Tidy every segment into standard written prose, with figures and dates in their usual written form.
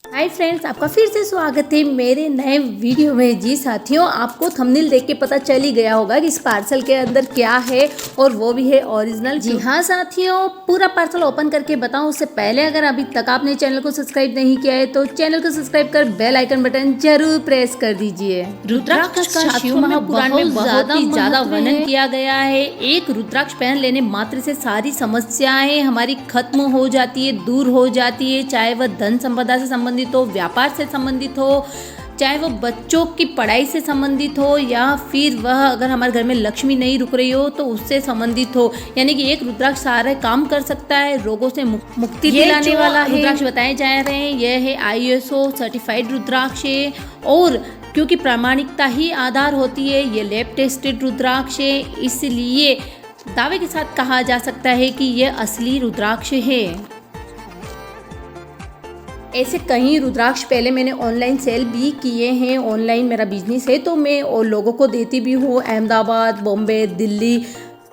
Hi friends, आपका फिर से स्वागत है मेरे नए वीडियो में। जी साथियों, आपको थंबनेल देख के पता चल ही गया होगा कि इस पार्सल के अंदर क्या है, और वो भी है ओरिजिनल। जी हाँ साथियों, पूरा पार्सल ओपन करके बताऊं उससे पहले अगर अभी तक आपने चैनल को सब्सक्राइब नहीं किया है तो चैनल को सब्सक्राइब कर बेल आइकन बटन जरूर प्रेस कर दीजिए। रुद्राक्ष का शिव महापुराण में बहुत ही ज्यादा वर्णन किया गया है। एक रुद्राक्ष पहन लेने मात्र से सारी समस्याएं हमारी खत्म हो जाती है, दूर हो जाती है, चाहे वह धन संपदा से संबंधित हो, व्यापार से संबंधित हो, चाहे वो बच्चों की पढ़ाई से संबंधित हो, या फिर वह अगर हमारे घर में लक्ष्मी नहीं रुक रही हो तो उससे संबंधित हो। यानी कि एक रुद्राक्ष सारे काम कर सकता है, रोगों से मुक्ति दिलाने वाला रुद्राक्ष बताए जा रहे हैं। यह है ISO सर्टिफाइड रुद्राक्ष है, और क्योंकि प्रामाणिकता ही आधार होती है, ये लैब टेस्टेड रुद्राक्ष है, इसलिए दावे के साथ कहा जा सकता है कि यह असली रुद्राक्ष है। ऐसे कई रुद्राक्ष पहले मैंने ऑनलाइन सेल भी किए हैं। ऑनलाइन मेरा बिजनेस है तो मैं और लोगों को देती भी हूँ। अहमदाबाद, बॉम्बे, दिल्ली,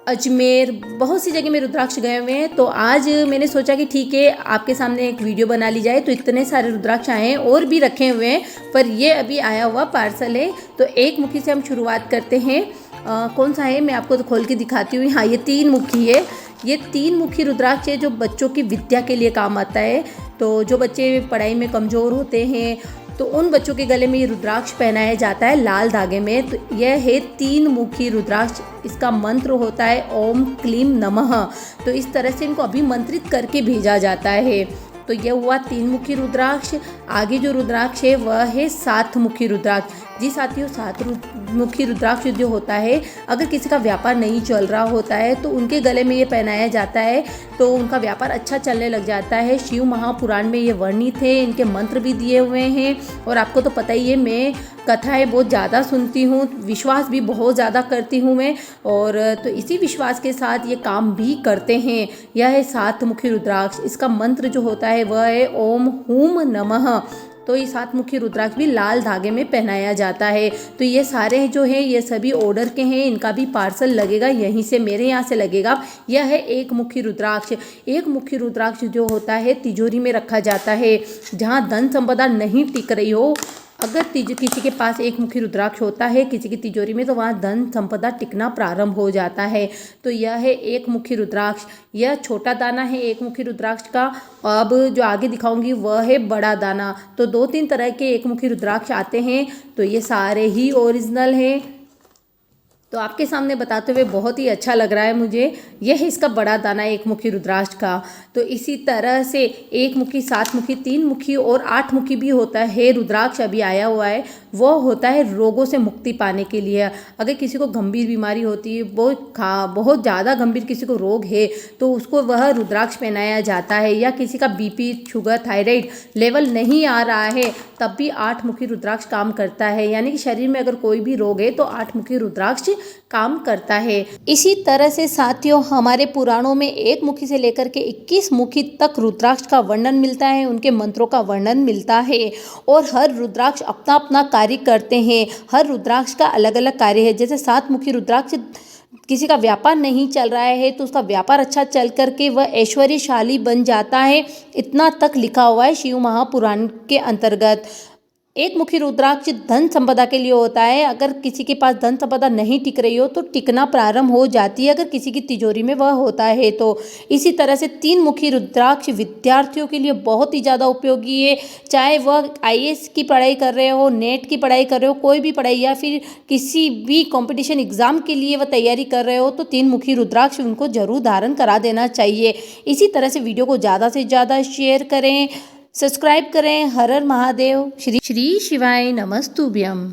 अजमेर, बहुत सी जगह में रुद्राक्ष गए हुए हैं। तो आज मैंने सोचा कि ठीक है, आपके सामने एक वीडियो बना ली जाए। तो इतने सारे रुद्राक्ष आए हैं, और भी रखे हुए हैं, पर ये अभी आया हुआ पार्सल है। तो एक मुखी से हम शुरुआत करते हैं। कौन सा है मैं आपको तो खोल के दिखाती हूँ। हाँ, ये 3 मुखी है। ये 3 मुखी रुद्राक्ष है जो बच्चों की विद्या के लिए काम आता है। तो जो बच्चे पढ़ाई में कमज़ोर होते हैं तो उन बच्चों के गले में ये रुद्राक्ष पहनाया जाता है लाल धागे में। तो यह है 3 मुखी रुद्राक्ष। इसका मंत्र होता है ओम क्लीम नमः। तो इस तरह से इनको अभिमंत्रित करके भेजा जाता है। तो यह हुआ 3 मुखी रुद्राक्ष। आगे जो रुद्राक्ष है वह है 7 मुखी रुद्राक्ष। जी साथियों, 7 मुखी रुद्राक्ष जो होता है, अगर किसी का व्यापार नहीं चल रहा होता है तो उनके गले में ये पहनाया जाता है, तो उनका व्यापार अच्छा चलने लग जाता है। शिव महापुराण में ये वर्णित है, इनके मंत्र भी दिए हुए हैं। और आपको तो पता ही है, मैं कथाएं बहुत ज़्यादा सुनती हूँ, विश्वास भी बहुत ज़्यादा करती हूँ मैं, और तो इसी विश्वास के साथ ये काम भी करते हैं। यह है 7 मुखी रुद्राक्ष। इसका मंत्र जो होता है वह है ओम हूम नमः। तो ये 7 मुखी रुद्राक्ष भी लाल धागे में पहनाया जाता है। तो ये सारे जो हैं ये सभी ऑर्डर के हैं, इनका भी पार्सल लगेगा यहीं से, मेरे यहाँ से लगेगा। यह है एक मुखी रुद्राक्ष। एक मुखी रुद्राक्ष जो होता है तिजोरी में रखा जाता है, जहाँ धन संपदा नहीं टिक रही हो। अगर किसी के पास एक मुखी रुद्राक्ष होता है किसी की तिजोरी में, तो वहाँ धन संपदा टिकना प्रारंभ हो जाता है। तो यह है एक मुखी रुद्राक्ष। यह छोटा दाना है एक मुखी रुद्राक्ष का। अब जो आगे दिखाऊंगी वह है बड़ा दाना। तो 2-3 तरह के एक मुखी रुद्राक्ष आते हैं। तो ये सारे ही ओरिजिनल हैं। तो आपके सामने बताते हुए बहुत ही अच्छा लग रहा है मुझे। यह है इसका बड़ा दाना एक मुखी रुद्राक्ष का। तो इसी तरह से 1 मुखी, 7 मुखी, 3 मुखी और 8 मुखी भी होता है रुद्राक्ष। अभी आया हुआ है, वो होता है रोगों से मुक्ति पाने के लिए। अगर किसी को गंभीर बीमारी होती है, बहुत ज़्यादा गंभीर किसी को रोग है, तो उसको वह रुद्राक्ष पहनाया जाता है। या किसी का BP, शुगर, थायराइड लेवल नहीं आ रहा है, तब भी 8 मुखी रुद्राक्ष काम करता है। यानी कि शरीर में अगर कोई भी रोग है तो 8 मुखी रुद्राक्ष काम करता है। इसी तरह से साथियों, हमारे पुराणों में 1 मुखी से लेकर के 21 मुखी तक रुद्राक्ष का वर्णन मिलता है, उनके मंत्रों का वर्णन मिलता है। और हर रुद्राक्ष अपना अपना कार्य करते हैं। हर रुद्राक्ष का अलग अलग कार्य है। जैसे 7 मुखी रुद्राक्ष, किसी का व्यापार नहीं चल रहा है तो उसका व्यापार अच्छा चल करके वह ऐश्वर्यशाली बन जाता है, इतना तक लिखा हुआ है शिव महापुराण के अंतर्गत। 1 मुखी रुद्राक्ष धन संपदा के लिए होता है। अगर किसी के पास धन संपदा नहीं टिक रही हो तो टिकना प्रारंभ हो जाती है, अगर किसी की तिजोरी में वह होता है तो। इसी तरह से 3 मुखी रुद्राक्ष विद्यार्थियों के लिए बहुत ही ज़्यादा उपयोगी है। चाहे वह IAS की पढ़ाई कर रहे हो, नेट की पढ़ाई कर रहे हो, कोई भी पढ़ाई, या फिर किसी भी कंपटीशन एग्ज़ाम के लिए वह तैयारी कर रहे हो, तो 3 मुखी रुद्राक्ष उनको जरूर धारण करा देना चाहिए। इसी तरह से वीडियो को ज़्यादा से ज़्यादा शेयर करें, सब्सक्राइब करें। हर हर महादेव। श्री शिवाय नमस्तुभ्यम।